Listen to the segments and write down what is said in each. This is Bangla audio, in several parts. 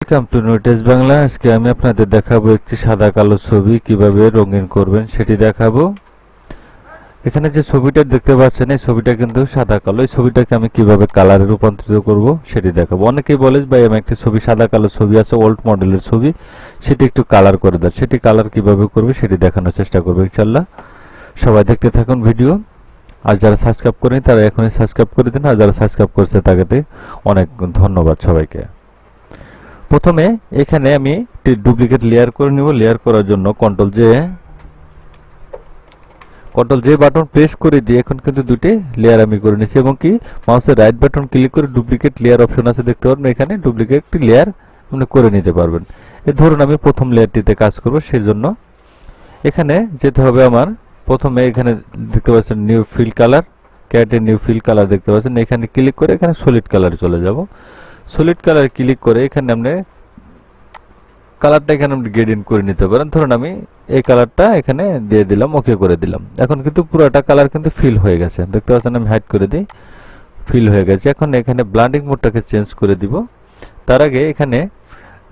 Welcome to notice Bangla. আজকে আমি আপনাদের দেখাবো একটি সাদা কালো ছবি কিভাবে রঙিন করবেন সেটি দেখাবো। এখানে যে ছবিটা দেখতে পাচ্ছেন এই ছবিটা কিন্তু সাদা কালো। এই ছবিটাকে আমি কিভাবে কালারে রূপান্তরিত করব সেটি দেখাবো। অনেকেই বলে ভাই আমার একটি ছবি সাদা কালো ছবি আছে, ওল্ড মডেলের ছবি, সেটি একটু কালার করে দেন। সেটি কালার কিভাবে করবে সেটি দেখানোর চেষ্টা করবো ইনশাল্লাহ। সবাই দেখতে থাকুন ভিডিও। আর যারা সাবস্ক্রাইব করেনি তারা এখনই সাবস্ক্রাইব করে দিন, আর যারা সাবস্ক্রাইব করছে তাকে অনেক ধন্যবাদ সবাইকে। প্রথমে এখানে আমি একটি ডুপ্লিকেট লেয়ার করে নিব। লেয়ার করার জন্য কন্ট্রোল জে বাটন প্রেস করে দিয়ে এখন কিন্তু দুটি লেয়ার আমি করে নিয়েছি, এবং কি মাউসের রাইট বাটন ক্লিক করে ডুপ্লিকেট লেয়ার অপশন আছে দেখতে পারবেন, এখানে ডুপ্লিকেট একটি লেয়ার আপনি করে নিতে পারবেন। এই ধরুন আমি প্রথম লেয়ারটিতে কাজ করব, সেই জন্য এখানে যেতে হবে আমার। প্রথমে এখানে দেখতে পাচ্ছেন নিউ ফিল কালার, ক্যারেটের নিউ ফিল কালার দেখতে পাচ্ছেন, এখানে ক্লিক করে এখানে সলিড কালারে চলে যাব। সলিড কালার ক্লিক করে এখানে আপনি কালারটা এখানে আপনি গ্রেডিং করে নিতে পারেন। ধরুন আমি এই কালারটা এখানে দিয়ে দিলাম, ওকে করে দিলাম। এখন কিন্তু পুরোটা কালার কিন্তু ফিল হয়ে গেছে দেখতে পাচ্ছেন। আমি হাইড করে দিই, ফিল হয়ে গেছে। এখন এখানে ব্লান্ডিং মোডটাকে চেঞ্জ করে দিব। তার আগে এখানে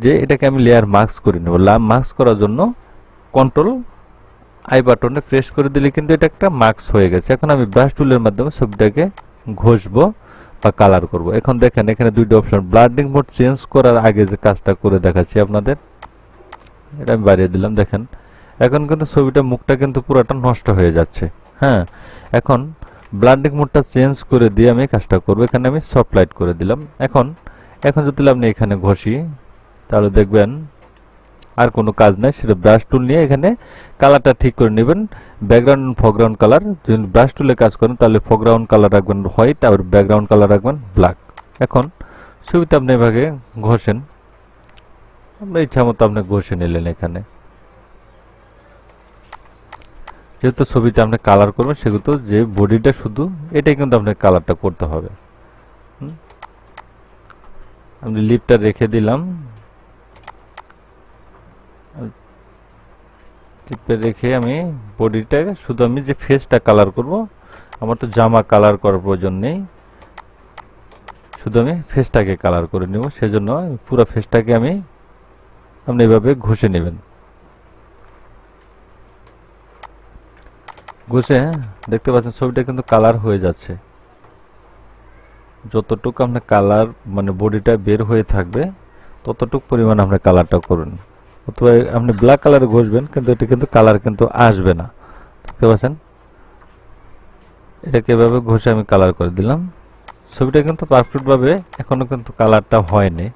যে এটাকে আমি লেয়ার মাস্ক করে নেব। মাস্ক করার জন্য কন্ট্রোল আই বাটনে প্রেস করে দিলে কিন্তু এটা একটা মাস্ক হয়ে গেছে। এখন আমি ব্রাশ টুলের মাধ্যমে ছবিটাকে ঘষবো বা কালার করব। এখন দেখেন এখানে দুইটা অপশন, ব্লান্ডিং মোড চেঞ্জ করার আগে যে কাজটা করে দেখাচ্ছি আপনাদের, এটা আমি বাড়িয়ে দিলাম। দেখেন এখন কিন্তু ছবিটা মুখটা কিন্তু পুরোটা নষ্ট হয়ে যাচ্ছে। হ্যাঁ, এখন ব্লান্ডিং মোডটা চেঞ্জ করে দিয়ে আমি কাজটা করব। এখানে আমি সফট লাইট করে দিলাম। এখন যদি আপনি এখানে ঘষি তাহলে দেখবেন আর কোনো কাজ নাই, সেটা ব্রাশ টুল নিয়ে এখানে কালারটা ঠিক করে নেবেন। ব্যাকগ্রাউন্ড ফরগ্রাউন্ড কালার, যদি ব্রাশ টুলে কাজ করেন তাহলে ফরগ্রাউন্ড কালার রাখবেন হোয়াইট, আর ব্যাকগ্রাউন্ড কালার রাখবেন ব্ল্যাক। এখন ছবিতে আপনি এভাবে ঘষেন, আপনার ইচ্ছা মতো আপনি ঘষে নিলেন। এখানে যেহেতু ছবিতে আপনি কালার করবেন, সেহেতু যে বডিটা শুধু এটাই কিন্তু আপনার কালারটা করতে হবে। আমি লিপটা রেখে দিলাম, রেখে আমি বডিটা শুধু আমি যে ফেসটা কালার করব, আমার তো জামা কালার করার প্রয়োজন নেই, শুধু আমি ফেসটাকে কালার করে নেব। সেজন্য পুরো ফেসটাকে আপনি এভাবে ঘষে নেবেন। ঘষে দেখতে পাচ্ছেন ছবিটা কিন্তু কালার হয়ে যাচ্ছে। যতটুকু আপনার কালার মানে বডিটা বের হয়ে থাকবে ততটুকু পরিমাণ আপনি কালারটা করুন। অথবা আপনি ব্ল্যাক কালারে ঘষবেন, কিন্তু এটা কিন্তু কালার কিন্তু আসবে না। দেখতে পাচ্ছেন এটাকে এভাবে ঘষে আমি কালার করে দিলাম। ছবিটা কিন্তু পারফেক্টভাবে এখনো কিন্তু কালারটা হয়নি,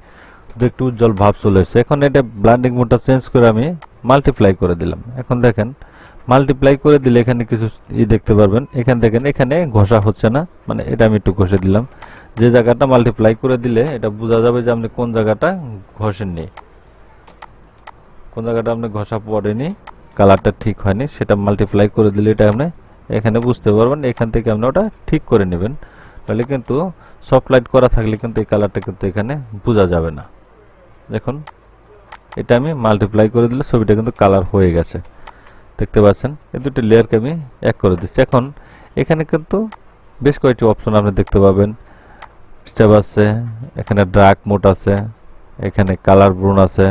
একটু উজ্জ্বল ভাব চলে এসেছে। এখন এটা ব্লান্ডিং মোডটা চেঞ্জ করে আমি মাল্টিপ্লাই করে দিলাম। এখন দেখেন মাল্টিপ্লাই করে দিলে এখানে কিছু দেখতে পারবেন। এখানে দেখেন এখানে ঘষা হচ্ছে না, মানে এটা আমি একটু ঘষে দিলাম। যে জায়গাটা মাল্টিপ্লাই করে দিলে এটা বোঝা যাবে যে আপনি কোন জায়গাটা ঘষেননি, কোন জায়গাটা আপনি ঘষা পড়েনি, কালারটা ঠিক হয়নি, সেটা মাল্টিপ্লাই করে দিলে এটা আপনি এখানে বুঝতে পারবেন। এখান থেকে আপনি ওটা ঠিক করে নেবেন, তাহলে কিন্তু সফট লাইট করা থাকলে কিন্তু এই কালারটা কিন্তু এখানে বোঝা যাবে না। দেখুন এটা আমি মাল্টিপ্লাই করে দিলে ছবিটা কিন্তু কালার হয়ে গেছে দেখতে পাচ্ছেন। এই দুটি লেয়ারকে আমি এক করে দিচ্ছি। এখন এখানে কিন্তু বেশ কয়েকটি অপশন আপনি দেখতে পাবেন। স্টেপ আছে, এখানে ডার্ক মোড আছে, এখানে কালার ব্রাউন আছে,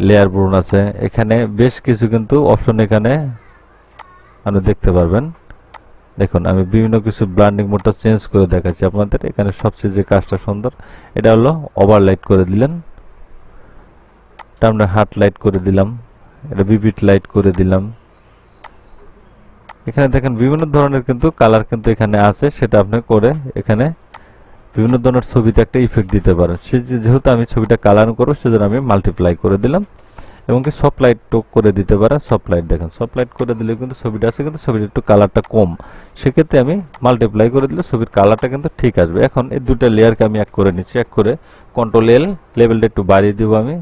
লেয়ার ব্রাউন আছে, এখানে বেশ কিছু কিন্তু অপশন এখানে আপনি দেখতে পারবেন। দেখুন আমি বিভিন্ন কিছু ব্লান্ডিং মোডটা চেঞ্জ করে দেখাচ্ছি আপনাদের। এখানে সবচেয়ে যে কাজটা সুন্দর এটা হলো ওভারলাইট করে দিলেন, এটা আমরা হার্ট লাইট করে দিলাম, এটা বিবিট লাইট করে দিলাম। এখানে দেখেন বিভিন্ন ধরনের কিন্তু কালার কিন্তু এখানে আছে, সেটা আপনি করে এখানে বিভিন্ন ধরনের ছবিতে একটা ইফেক্ট দিতে পারেন। যেহেতু আমি ছবিটা কালার করবো সেজন্য আমি মাল্টিপ্লাই করে দিলাম, এবং কি সফট লাইট করে দিতে পারেন। সফট লাইট দেখেন সফট লাইট করে দিলে কিন্তু ছবিটা আছে, কিন্তু ছবির একটু কালারটা কম, সেক্ষেত্রে আমি মাল্টিপ্লাই করে দিলে ছবির কালারটা কিন্তু ঠিক আসবে। এখন এই দুটো লেয়ারকে আমি এক করে নিচ্ছি, এক করে কন্ট্রোল এল, লেভেলটা একটু বাড়িয়ে দিব আমি,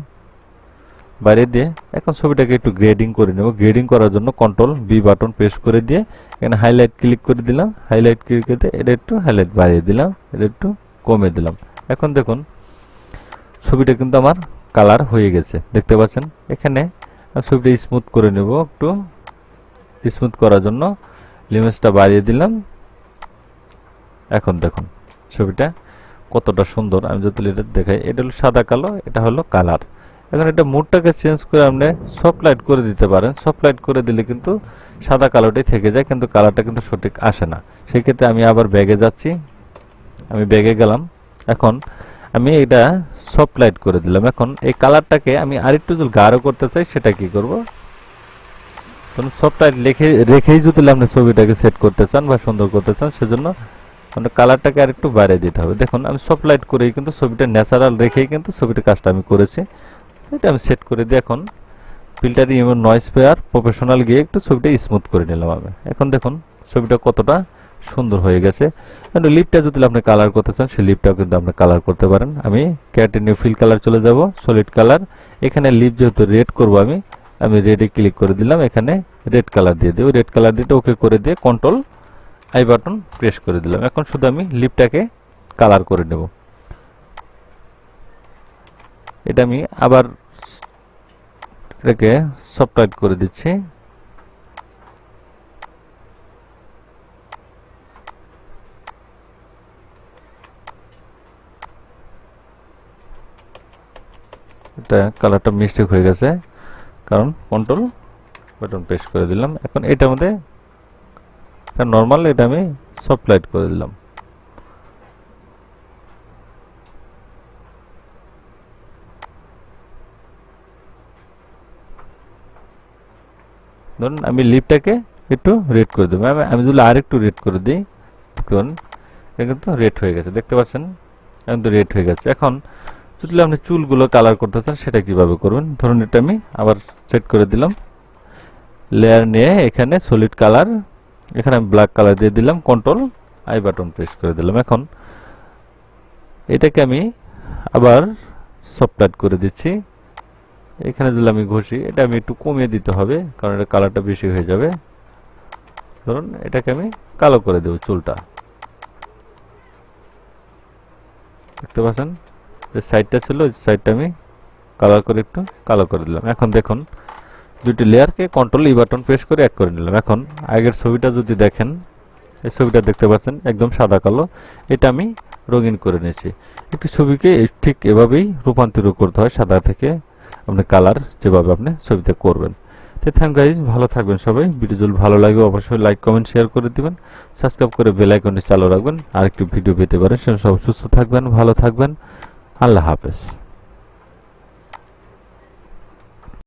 বাড়িয়ে দিয়ে এখন ছবিটাকে একটু গ্রেডিং করে নেব। গ্রেডিং করার জন্য কন্ট্রোল বি বাটন প্রেস করে দিয়ে এখানে হাইলাইট ক্লিক করে দিলাম। হাইলাইট ক্লিক করে দিয়ে এটা একটু হাইলাইট বাড়িয়ে দিলাম, এটা একটু কমে দিলাম। এখন দেখুন ছবিটা কিন্তু আমার কালার হয়ে গেছে দেখতে পাচ্ছেন। এখানে ছবিটা স্মুথ করে নেব, একটু স্মুথ করার জন্য লিমিটসটা বাড়িয়ে দিলাম। এখন দেখুন ছবিটা কতটা সুন্দর। আমি যদি এটা দেখাই, এটা হলো সাদা কালো, এটা হলো কালার। এখন এটা মুডটাকে চেঞ্জ করে আপনি সফট লাইট করে দিতে পারেন। সফট লাইট করে দিলে কিন্তু সাদা কালোটাই থেকে যায়, কিন্তু কালারটা কিন্তু সঠিক আসে না। সেই ক্ষেত্রে আমি আবার ব্যাগে যাচ্ছি, আমি ব্যাগে গেলাম। এখন আমি এটা সফট লাইট করে দিলাম। এখন এই কালারটাকে আমি আরেকটু যদি গাঢ় করতে চাই, সেটা কি করব, সফট লাইট রেখেই যদি আপনি ছবিটাকে সেট করতে চান বা সুন্দর করতে চান, সেজন্য কালারটাকে আরেকটু বাড়িয়ে দিতে হবে। দেখুন আমি সফট লাইট করেই কিন্তু ছবিটা ন্যাচারাল রেখেই কিন্তু ছবিটার কাজটা আমি করেছি। এটা আমি সেট করে দিই। এখন ফিল্টারিং এবং নয়েজ পেয়ার প্রফেশনাল গিয়ে একটু ছবিটা স্মুথ করে নিলাম আমি। এখন দেখুন ছবিটা কতটা সুন্দর হয়ে গেছে। লিপটা যদি আপনি কালার করতে চান, সেই লিপটাও কিন্তু আপনি কালার করতে পারেন। আমি ক্যাটিনিউ ফিল কালার চলে যাব, সলিড কালার। এখানে লিপ যেহেতু রেড করব, আমি রেডে ক্লিক করে দিলাম। এখানে রেড কালার দিয়ে দেব। রেড কালার দিয়ে ওকে করে দিয়ে কন্ট্রোল আই বাটন প্রেস করে দিলাম। এখন শুধু আমি লিপটাকে কালার করে নেব। এটা আমি আবার এটাকে সফট লাইট করে দিচ্ছি। এটা কালারটা মিস্টেক হয়ে গেছে, কারণ কন্ট্রোল বাটন প্রেস করে দিলাম। এখন এটার মধ্যে নরমাল, এটা আমি সফট লাইট করে দিলাম। ধরুন আমি লিপটাকে একটু রেড করে দেবো। আমি যদি আর একটু রেড করে দিই, দেখুন এটা কিন্তু রেড হয়ে গেছে, দেখতে পাচ্ছেন কিন্তু রেড হয়ে গেছে। এখন যদি আপনি চুলগুলো কালার করতে চান, সেটা কিভাবে করবেন, ধরুন এটা আমি আবার সেট করে দিলাম। লেয়ার নিয়ে এখানে সলিড কালার, এখানে আমি ব্ল্যাক কালার দিয়ে দিলাম, কন্ট্রোল আই বাটন প্রেস করে দিলাম। এখন এটাকে আমি আবার সফট লাইট করে দিচ্ছি। এখানে যদি আমি ঘষি, এটা আমি একটু কমিয়ে দিতে হবে, কারণ এটা কালারটা বেশি হয়ে যাবে। ধরুন এটাকে আমি কালো করে দেব, চুলটা দেখতে পাচ্ছেন যে সাইডটা ছিল, ওই সাইডটা আমি কালার করে একটু কালো করে দিলাম। এখন দেখুন দুটি লেয়ারকে কন্ট্রোল ই বাটন প্রেস করে এক করে নিলাম। এখন আগের ছবিটা যদি দেখেন, এই ছবিটা দেখতে পাচ্ছেন একদম সাদা কালো, এটা আমি রঙিন করে নিয়েছি। একটি ছবিকে ঠিক এভাবেই রূপান্তর করতে হয়, সাদা থেকে আপনি কালার যেভাবে আপনি ছবিতে করবেন। তো থ্যাংক গাইজ, ভালো থাকবেন সবাই। ভিডিও যদি ভালো লাগে অবশ্যই লাইক কমেন্ট শেয়ার করে দিবেন, সাবস্ক্রাইব করে বেল আইকনটি চালু রাখবেন। আরেকটি ভিডিও পেতে পারেন। সবাই সুস্থ থাকবেন, ভালো থাকবেন। আল্লাহ হাফেজ।